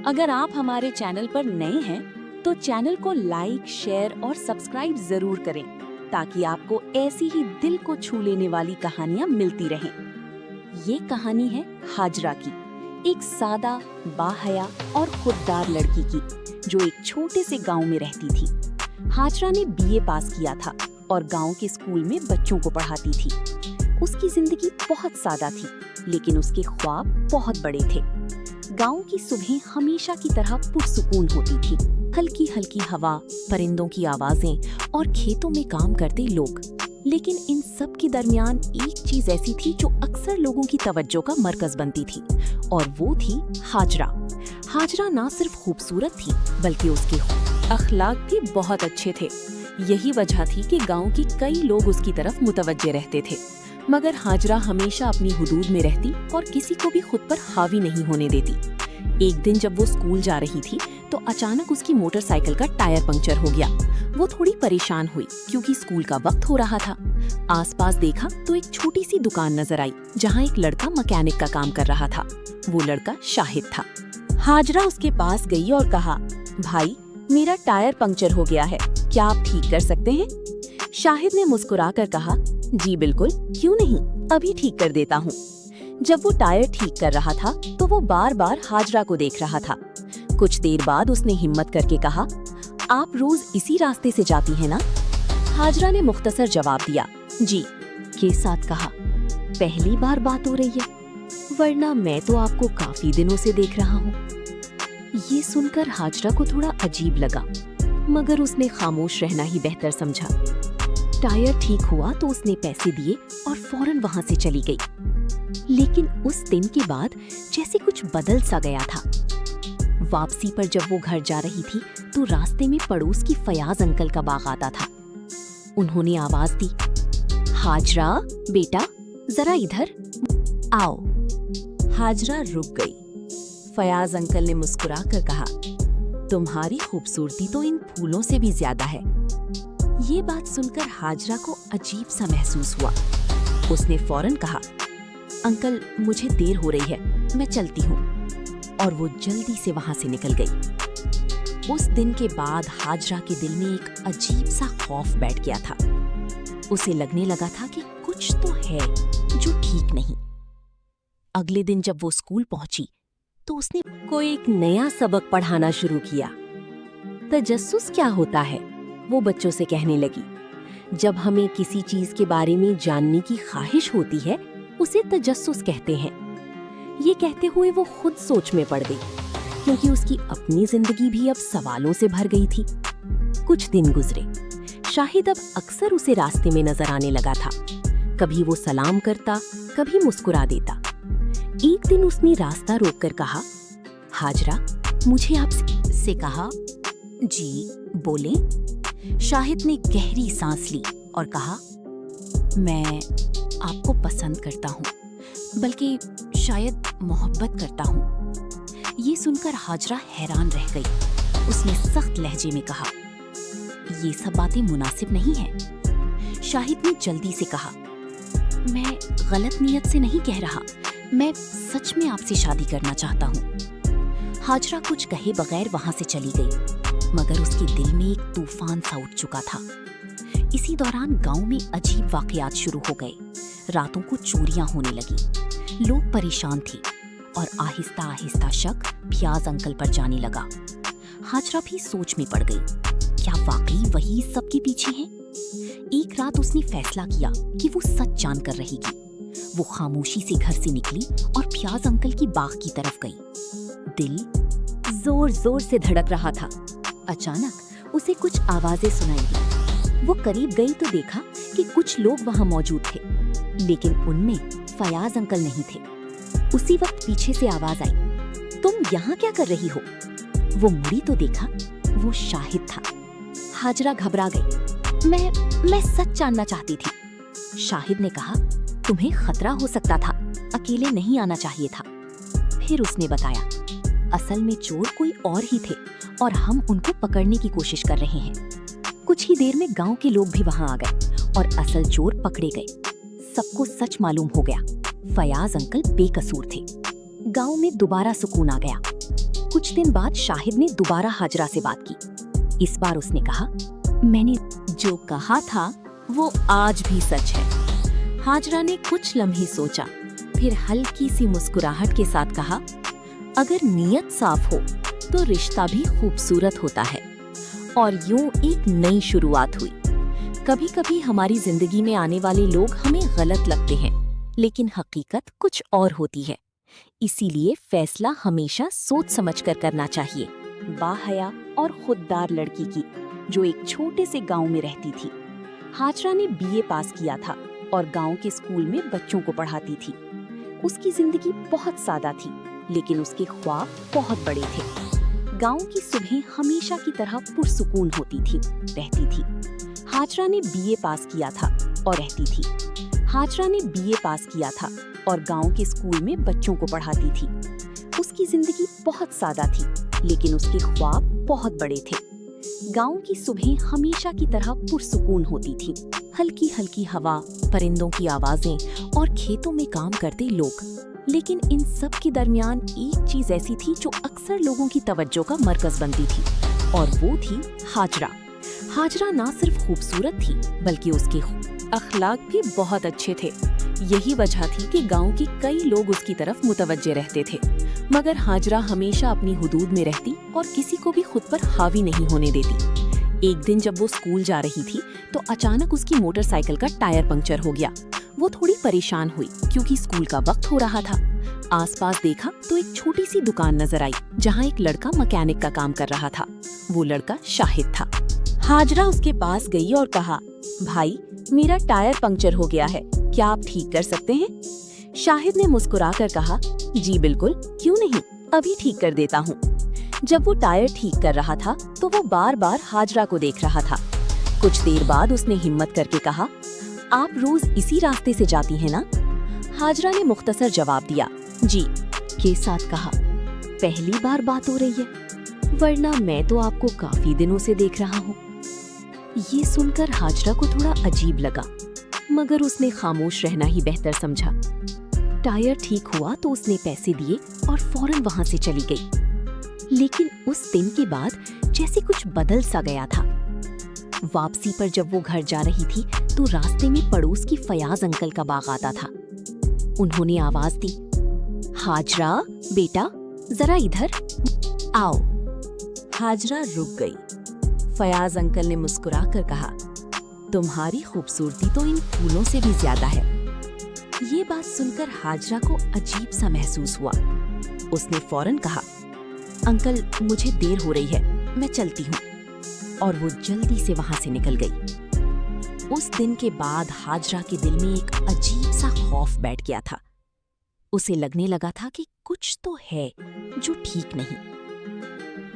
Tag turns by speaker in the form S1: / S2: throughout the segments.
S1: अगर आप हमारे चैनल पर नए हैं तो चैनल को लाइक, शेयर और सब्सक्राइब जरूर करें ताकि आपको ऐसी ही दिल को छू लेने वाली कहानियां मिलती रहें। ये कहानी है हाजरा की, एक सादा, बाहया और खुददार लड़की की जो एक छोटे से गांव में रहती थी। हाजरा ने बीए पास किया था और गांव के स्कूल में बच्चों को पढ़ाती थी। उसकी जिंदगी बहुत सादा थी, लेकिन उसके ख्वाब बहुत बड़े थे। गांव की सुबह हमेशा की तरह पुरसुकून होती थी। हल्की हल्की हवा, परिंदों की आवाजें और खेतों में काम करते लोग। लेकिन इन सब के दरमियान एक चीज ऐसी थी जो अक्सर लोगों की तवज्जो का मरकज बनती थी, और वो थी हाजरा। हाजरा ना सिर्फ खूबसूरत थी, बल्कि उसके अखलाक भी बहुत अच्छे थे। यही वजह थी कि गांव के कई लोग उसकी तरफ मुतवज्जे रहते थे। मगर हाजरा हमेशा अपनी हुदूद में रहती और किसी को भी खुद पर हावी नहीं होने देती। एक दिन जब वो स्कूल जा रही थी तो अचानक उसकी मोटरसाइकिल का टायर पंक्चर हो गया। वो थोड़ी परेशान हुई क्योंकि स्कूल का वक्त हो रहा था। आसपास देखा तो एक छोटी सी दुकान नजर आई जहाँ एक लड़का मैकेनिक का काम कर रहा था। वो लड़का शाहिद था। हाजरा उसके पास गई और कहा, भाई, मेरा टायर पंक्चर हो गया है, क्या आप ठीक कर सकते हैं? शाहिद ने मुस्कुराकर कहा, जी बिल्कुल, क्यों नहीं, अभी ठीक कर देता हूँ। जब वो टायर ठीक कर रहा था तो वो बार बार हाजरा को देख रहा था। कुछ देर बाद उसने हिम्मत करके कहा, आप रोज इसी रास्ते से जाती हैं ना? हाजरा ने मुख्तसर जवाब दिया, जी। के साथ कहा, पहली बार बात हो रही है, वरना मैं तो आपको काफी दिनों से देख रहा हूँ। ये सुनकर हाजरा को थोड़ा अजीब लगा, मगर उसने खामोश रहना ही बेहतर समझा। टायर ठीक हुआ तो उसने पैसे दिए और फौरन वहां से चली गई। लेकिन उस दिन के बाद जैसे कुछ बदल सा गया था। वापसी पर जब वो घर जा रही थी तो रास्ते में पड़ोस की फयाज अंकल का बाग आता था। उन्होंने आवाज दी, हाजरा बेटा, जरा इधर आओ। हाजरा रुक गई। फयाज अंकल ने मुस्कुराकर कहा, तुम्हारी खूबसूरती तो इन फूलों से भी ज्यादा है। ये बात सुनकर हाजरा को अजीब सा महसूस हुआ। उसने फौरन कहा, अंकल, मुझे देर हो रही है, मैं चलती हूँ। और वो जल्दी से वहां से निकल गई। उस दिन के बाद हाजरा के दिल में एक अजीब सा खौफ बैठ गया था। उसे लगने लगा था कि कुछ तो है जो ठीक नहीं। अगले दिन जब वो स्कूल पहुंची तो उसने को एक नया सबक पढ़ाना शुरू किया। तजस्सुस क्या होता है, वो बच्चों से कहने लगी। जब हमें किसी चीज के बारे में जानने की ख्वाहिश होती है उसे तजस्सुस कहते हैं। ये कहते हुए वो खुद सोच में पड़ गई, क्योंकि उसकी अपनी जिंदगी भी अब सवालों से भर गई थी। कुछ दिन गुजरे। शाहिद अब अक्सर उसे रास्ते में नजर आने लगा था। कभी वो सलाम करता, कभी मुस्कुरा देता। एक दिन उसने रास्ता रोककर कहा, हाजरा, मुझे आपसे कहा। जी बोले। शाहिद ने गहरी सांस ली और कहा, मैं आपको पसंद करता हूँ, बल्कि शायद मोहब्बत करता हूँ। ये सुनकर हाजरा हैरान रह गई। उसने सख्त लहजे में कहा, ये सब बातें मुनासिब नहीं है। शाहिद ने जल्दी से कहा, मैं गलत नीयत से नहीं कह रहा, मैं सच में आपसे शादी करना चाहता हूँ। हाजरा कुछ कहे बगैर वहां से चली गई, मगर उसके दिल में एक तूफान सा उठ चुका था। इसी दौरान गांव में अजीब वाकयात शुरू हो गए। रातों को चोरियां होने लगी। लोग परेशान थे और आहिस्ता आहिस्ता शक फयाज अंकल पर जाने लगा। हाजरा भी सोच में पड़ गई, क्या वाकई वही इस सब के पीछे हैं? एक रात उसने फैसला किया कि वो सच जानकर रहेगी। वो खामोशी से घर से निकली और फयाज अंकल की बाग की तरफ गई। दिल जोर जोर से धड़क रहा था। अचानक उसे कुछ आवाजें सुनाई दी। वो करीब गई तो देखा कि कुछ लोग वहां मौजूद थे, लेकिन उनमें फयाज अंकल नहीं थे। उसी वक्त पीछे से आवाज आई, तुम यहाँ क्या कर रही हो? वो मुड़ी तो देखा, वो शाहिद था। हाजरा घबरा गई। मैं सच जानना चाहती थी। शाहिद ने कहा, तुम्हें खतरा हो सकता था, अकेले नहीं आना चाहिए था। फिर उसने बताया, असल में चोर कोई और ही थे और हम उनको पकड़ने की कोशिश कर रहे हैं। कुछ ही देर में गांव के लोग भी वहां आ गए और असल चोर पकड़े गए। सबको सच मालूम हो गया, फयाज अंकल बेकसूर थे। गांव में दोबारा सुकून आ गया। कुछ दिन बाद शाहिद ने दोबारा हाजरा से बात की। इस बार उसने कहा, मैंने जो कहा था वो आज भी सच है। हाजरा ने कुछ लम्हे सोचा, फिर हल्की सी मुस्कुराहट के साथ कहा, अगर नीयत साफ हो तो रिश्ता भी खूबसूरत होता है। और यूं एक नई शुरुआत हुई। कभी कभी हमारी जिंदगी में आने वाले लोग हमें गलत लगते हैं, लेकिन हकीकत कुछ और होती है। इसीलिए फैसला हमेशा सोच समझकर करना चाहिए। बाहया और खुददार लड़की की, जो एक छोटे से गांव में रहती थी। हाजरा ने बीए पास किया था और गांव के स्कूल में बच्चों को पढ़ाती थी। उसकी जिंदगी बहुत सादा थी, लेकिन उसके ख्वाब बहुत बड़े थे। गांव की सुबह हमेशा की तरह पुरसुकून रहती थी। हाजरा ने बीए पास किया था और गांव के स्कूल में बच्चों को पढ़ाती थी। उसकी जिंदगी बहुत सादा थी, लेकिन उसके ख्वाब बहुत बड़े थे। गांव की सुबह हमेशा की तरह पुरसुकून होती थी। हल्की हल्की हवा, परिंदों की आवाजें और खेतों में काम करते लोग। लेकिन इन सब के दरमियान एक चीज ऐसी थी जो अक्सर लोगों की तवज्जो का मरकज बनती थी, और वो थी हाजरा। हाजरा ना सिर्फ खूबसूरत थी, बल्कि उसके अखलाक भी बहुत अच्छे थे। यही वजह थी कि गांव के कई लोग उसकी तरफ मुतवज्जे रहते थे। मगर हाजरा हमेशा अपनी हुदूद में रहती और किसी को भी खुद पर हावी नहीं होने देती। एक दिन जब वो स्कूल जा रही थी तो अचानक उसकी मोटरसाइकिल का टायर पंक्चर हो गया। वो थोड़ी परेशान हुई क्योंकि स्कूल का वक्त हो रहा था। आसपास देखा तो एक छोटी सी दुकान नजर आई जहाँ एक लड़का मैकेनिक का काम कर रहा था। वो लड़का शाहिद था। हाजरा उसके पास गई और कहा, भाई मेरा टायर पंक्चर हो गया है, क्या आप ठीक कर सकते हैं? शाहिद ने मुस्कुराकर कहा, जी बिल्कुल, क्यों नहीं, अभी ठीक कर देता हूँ। जब वो टायर ठीक कर रहा था तो वो बार बार हाजरा को देख रहा था। कुछ देर बाद उसने हिम्मत करके कहा, आप रोज इसी रास्ते से जाती हैं ना? हाजरा ने मुख्तसर जवाब दिया, जी। के साथ कहा, पहली बार बात हो रही है, वरना मैं तो आपको काफी दिनों से देख रहा हूँ। ये सुनकर हाजरा को थोड़ा अजीब लगा, मगर उसने खामोश रहना ही बेहतर समझा। टायर ठीक हुआ तो उसने पैसे दिए और फौरन वहां से चली गई। लेकिन उस दिन के बाद जैसे कुछ बदल सा गया था। वापसी पर जब वो घर जा रही थी तो रास्ते में पड़ोस की फयाज अंकल का बाग आता था। उन्होंने आवाज दी, हाजरा बेटा जरा इधर आओ। हाजरा रुक गई। फयाज अंकल ने मुस्कुराकर कहा, तुम्हारी खूबसूरती तो इन फूलों से भी ज्यादा है। ये बात सुनकर हाजरा को अजीब सा महसूस हुआ। उसने फौरन कहा, अंकल मुझे देर हो रही है, मैं चलती हूँ। और वो जल्दी से वहां से निकल गई। उस दिन के बाद हाजरा के दिल में एक अजीब सा खौफ बैठ गया था। उसे लगने लगा था कि कुछ तो है जो ठीक नहीं।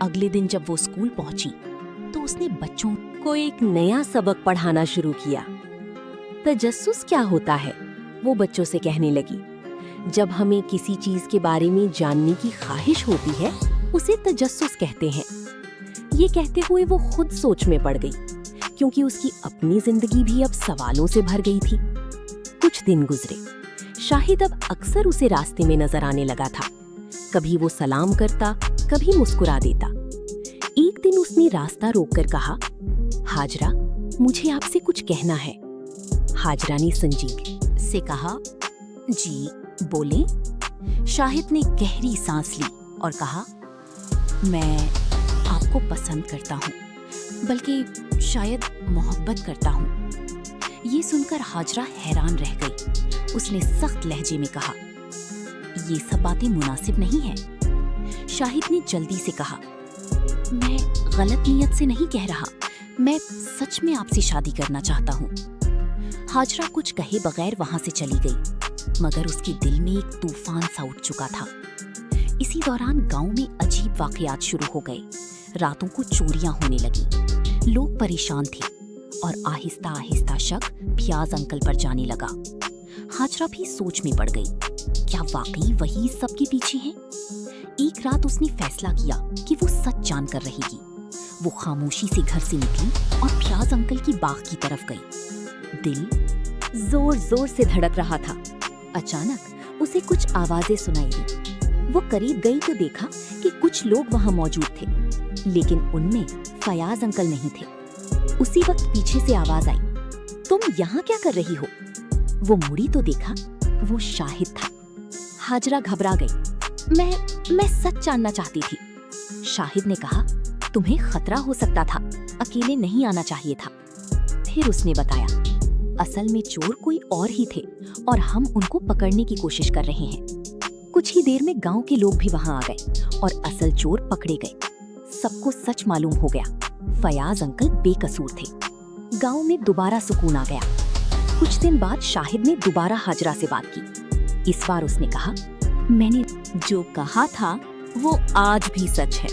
S1: अगले दिन जब वो स्कूल पहुंची तो उसने बच्चों को एक नया सबक पढ़ाना शुरू किया। तजस्सुस क्या होता है, वो बच्चों से कहने लगी। जब हमें किसी चीज के बारे में जानने की ख्वाहिश होती है उसे तजस्सुस कहते हैं। ये कहते हुए वो खुद सोच में पड़ गई, क्योंकि उसकी अपनी जिंदगी भी अब सवालों से भर गई थी। कुछ दिन गुजरे। शाहिद अब अक्सर उसे रास्ते में नजर आने लगा था। कभी वो सलाम करता, कभी मुस्कुरा देता। एक दिन उसने रास्ता रोककर कहा, हाजरा मुझे आपसे कुछ कहना है। हाजरा ने संजीदगी से कहा, जी बोले। शाहिद ने गहरी सांस ली और कहा, मैं आपको पसंद करता हूँ, बल्कि शायद मोहब्बत करता हूँ। ये सुनकर हाजरा हैरान रह गई। उसने सख्त लहजे में कहा, ये सब बातें मुनासिब नहीं हैं। शाहिद ने जल्दी से कहा, मैं गलत नीयत से नहीं कह रहा, मैं सच में आपसे शादी करना चाहता हूँ। हाजरा कुछ कहे बगैर वहां से चली गई, मगर उसके दिल में एक तूफान सा उठ चुका था। इसी दौरान गांव में अजीब वाकयात शुरू हो गए। रातों को चोरियां होने लगी। लोग परेशान थे और आहिस्ता आहिस्ता शक फयाज अंकल पर जाने लगा। हाजरा भी सोच में पड़ गई, क्या वाकई वही सब के पीछे हैं? एक रात उसने फैसला किया कि वो सच जानकर रहेगी। वो खामोशी से घर से निकली और फयाज अंकल की बाग की तरफ गई। दिल जोर जोर से धड़क रहा था। अचानक उसे कुछ आवाजें सुनाई दी। वो करीब गई तो देखा कि कुछ लोग वहाँ मौजूद थे, लेकिन उनमें फयाज अंकल नहीं थे। उसी वक्त पीछे से आवाज आई, तुम यहाँ क्या कर रही हो? वो मुड़ी तो देखा, वो शाहिद था। हाजरा घबरा गई। मैं सच जानना चाहती थी। शाहिद ने कहा, तुम्हें खतरा हो सकता था, अकेले नहीं आना चाहिए था। फिर उसने बताया, असल में चोर कोई और ही थे और हम उनको पकड़ने की कोशिश कर रहे हैं। कुछ ही देर में गांव के लोग भी वहां आ गए और असल चोर पकड़े गए। सबको सच मालूम हो गया, फयाज अंकल बेकसूर थे। गांव में दोबारा सुकून आ गया। कुछ दिन बाद शाहिद ने दोबारा हाजरा से बात की। इस बार उसने कहा, मैंने जो कहा था वो आज भी सच है।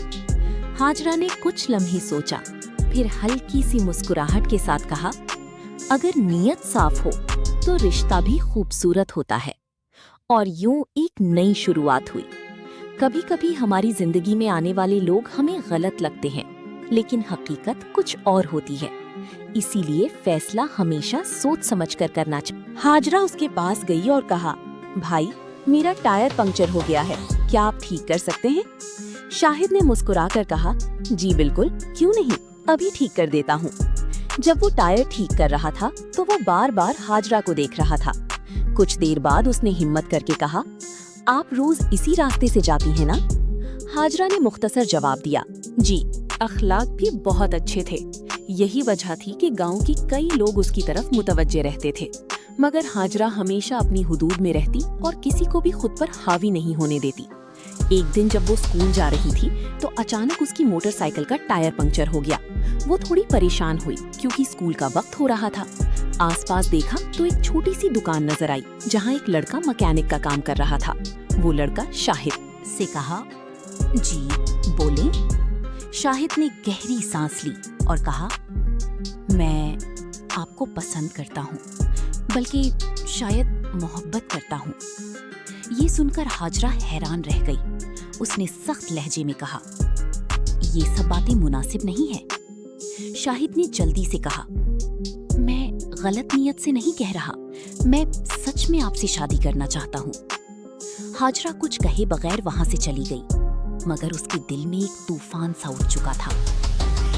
S1: हाजरा ने कुछ लम्हे सोचा, फिर हल्की सी मुस्कुराहट के साथ कहा, अगर नीयत साफ हो तो रिश्ता भी खूबसूरत होता है। और यूं एक नई शुरुआत हुई। कभी कभी हमारी जिंदगी में आने वाले लोग हमें गलत लगते हैं, लेकिन हकीकत कुछ और होती है। इसीलिए फैसला हमेशा सोच समझ कर करना चाहिए। हाजरा उसके पास गई और कहा, भाई मेरा टायर पंक्चर हो गया है, क्या आप ठीक कर सकते हैं? शाहिद ने मुस्कुराकर कहा, जी बिल्कुल, क्यों नहीं, अभी ठीक कर देता हूँ। जब वो टायर ठीक कर रहा था तो वो बार बार हाजरा को देख रहा था। कुछ देर बाद उसने हिम्मत करके कहा, आप रोज इसी रास्ते से जाती हैं ना? हाजरा ने मुख्तसर जवाब दिया, जी, अखलाक भी बहुत अच्छे थे। यही वजह थी कि गांव की कई लोग उसकी तरफ मुतवज्जे रहते थे। मगर हाजरा हमेशा अपनी हुदूद में रहती और किसी को भी खुद पर हावी नहीं होने देती। एक दिन जब वो स्कूल जा रही थी तो अचानक उसकी मोटरसाइकिल का टायर पंक्चर हो गया। वो थोड़ी परेशान हुई क्योंकि स्कूल का वक्त हो रहा था। आसपास देखा तो एक छोटी सी दुकान नजर आई जहाँ एक लड़का मैकेनिक का काम कर रहा था। वो लड़का शाहिद से कहा, जी बोले। शाहिद ने गहरी सांस ली और कहा, मैं आपको पसंद करता हूँ, बल्कि शायद मोहब्बत करता हूँ। ये सुनकर हाजरा हैरान रह गई। उसने सख्त लहजे में कहा, ये सब बातें मुनासिब नहीं है। शाहिद ने जल्दी से कहा, मैं गलत नीयत से नहीं कह रहा, मैं सच में आपसे शादी करना चाहता हूँ। हाजरा कुछ कहे बगैर वहां से चली गई, मगर उसके दिल में एक तूफान सा उठ चुका था।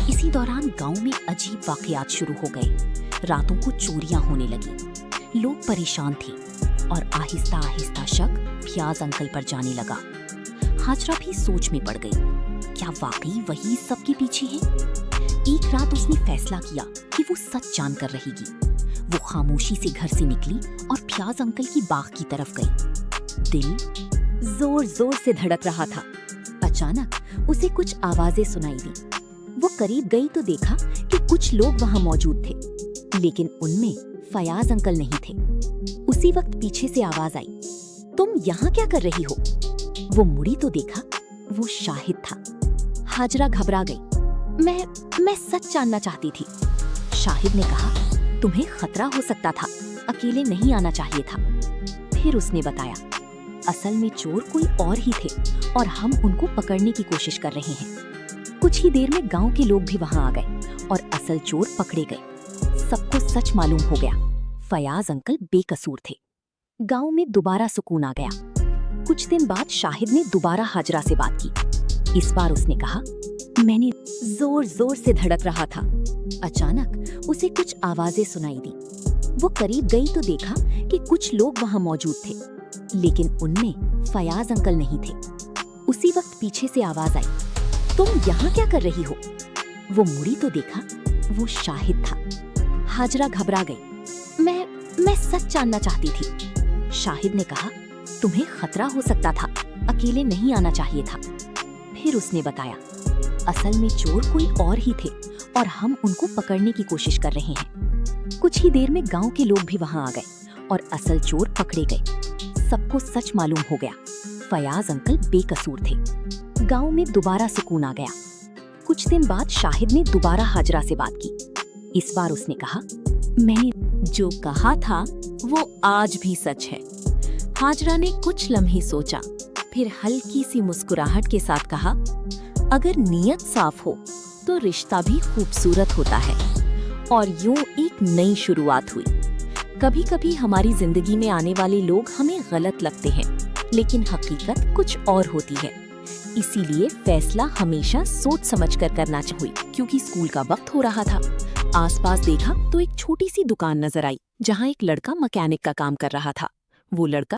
S1: इसी दौरान गांव में अजीब वाकयात शुरू हो गए। रातों को चोरियां होने लगी। लोग परेशान थे और आहिस्ता आहिस्ता शक फयाज अंकल पर जाने लगा। हाजरा भी सोच में पड़ गई, क्या वाकई वही सबके पीछे है? एक रात उसने फैसला किया कि वो सच जानकर रहेगी। वो खामोशी से घर से निकली और फयाज अंकल की बाग की तरफ गई। दिल जोर जोर से धड़क रहा था। अचानक उसे कुछ आवाजें सुनाई दी। वो करीब गई तो देखा कि कुछ लोग वहां मौजूद थे, लेकिन उनमें फयाज अंकल नहीं थे। उसी वक्त पीछे से आवाज आई, तुम यहाँ क्या कर रही हो? वो मुड़ी तो देखा, वो शाहिद था। हाजरा घबरा गई। मैं सच जानना चाहती थी। शाहिद ने कहा, तुम्हें खतरा हो सकता था, अकेले नहीं आना चाहिए था। फिर उसने बताया, असल में चोर कोई और ही थे और हम उनको पकड़ने की कोशिश कर रहे हैं। कुछ ही देर में गांव के लोग भी वहां आ गए और असल चोर पकड़े गए। सबको सच मालूम हो गया, फयाज अंकल बेकसूर थे। गांव में दोबारा सुकून आ गया। कुछ दिन बाद शाहिद ने दोबारा हाजरा से बात की। इस बार उसने कहा, मैंने जोर जोर से धड़क रहा था। अचानक उसे कुछ आवाजें सुनाई दी। वो करीब गई तो देखा कि कुछ लोग वहां मौजूद थे, लेकिन उनमें फयाज अंकल नहीं थे। उसी वक्त पीछे से आवाज आई, तुम यहाँ क्या कर रही हो? वो मुड़ी तो देखा, वो शाहिद था। हाजरा घबरा गई। मैं सच जानना चाहती थी। शाहिद ने कहा, तुम्हें खतरा हो सकता था, अकेले नहीं आना चाहिए था। फिर उसने बताया, असल में चोर कोई और ही थे और हम उनको पकड़ने की कोशिश कर रहे हैं। कुछ ही देर में गांव के लोग भी वहां आ गए और असल चोर पकड़े गए। सबको सच मालूम हो गया, फयाज अंकल बेकसूर थे। गांव में दोबारा सुकून आ गया। कुछ दिन बाद शाहिद ने दोबारा हाजरा से बात की। इस बार उसने कहा, मैंने जो कहा था वो आज भी सच है। हाजरा ने कुछ लम्हे सोचा, फिर हल्की सी मुस्कुराहट के साथ कहा, अगर नीयत साफ हो तो रिश्ता भी खूबसूरत होता है। और यूं एक नई शुरुआत हुई। कभी कभी हमारी जिंदगी में आने वाले लोग हमें गलत लगते हैं, लेकिन हकीकत कुछ और होती है। इसीलिए फैसला हमेशा सोच समझ कर करना चाहिए। क्योंकि स्कूल का वक्त हो रहा था, आसपास देखा तो एक छोटी सी दुकान नजर आई जहाँ एक लड़का मैकेनिक का काम कर रहा था। वो लड़का